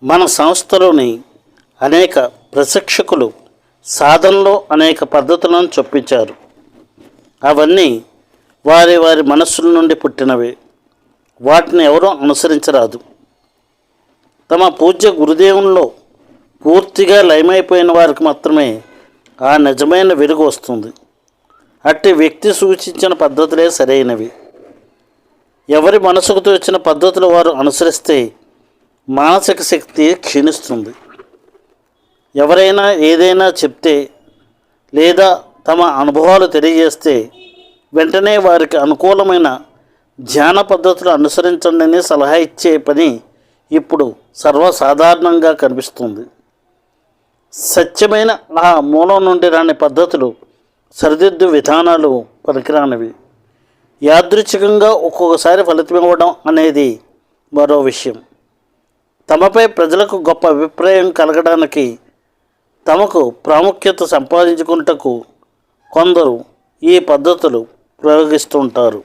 మన సంస్థలోని అనేక ప్రశిక్షకులు సాధనలో అనేక పద్ధతులను చొప్పించారు. అవన్నీ వారి వారి మనస్సుల నుండి పుట్టినవే. వాటిని ఎవరూ అనుసరించరాదు. తమ పూజ్య గురుదేవుల్లో పూర్తిగా లయమైపోయిన వారికి మాత్రమే ఆ నిజమైన వెలుగు వస్తుంది. అట్టి వ్యక్తి సూచించిన పద్ధతులే సరైనవి. ఎవరి మనసుకు తోచిన పద్ధతులు వారు అనుసరిస్తే మానసిక శక్తి క్షీణిస్తుంది. ఎవరైనా ఏదైనా చెప్తే లేదా తమ అనుభవాలు తెలియజేస్తే వెంటనే వారికి అనుకూలమైన ధ్యాన పద్ధతులు అనుసరించండి అని సలహా ఇచ్చే పని ఇప్పుడు సర్వసాధారణంగా కనిపిస్తుంది. సత్యమైన ఆ మూలం నుండి రాని పద్ధతులు, సరిదిద్దు విధానాలు పనికిరానివి. యాదృచ్ఛికంగా ఒక్కొక్కసారి ఫలితం ఇవ్వడం అనేది మరో విషయం. తమపై ప్రజలకు గొప్ప అభిప్రాయం కలగడానికి, తమకు ప్రాముఖ్యత సంపాదించుకున్నటకు కొందరు ఈ పద్ధతులు ప్రయోగిస్తుంటారు.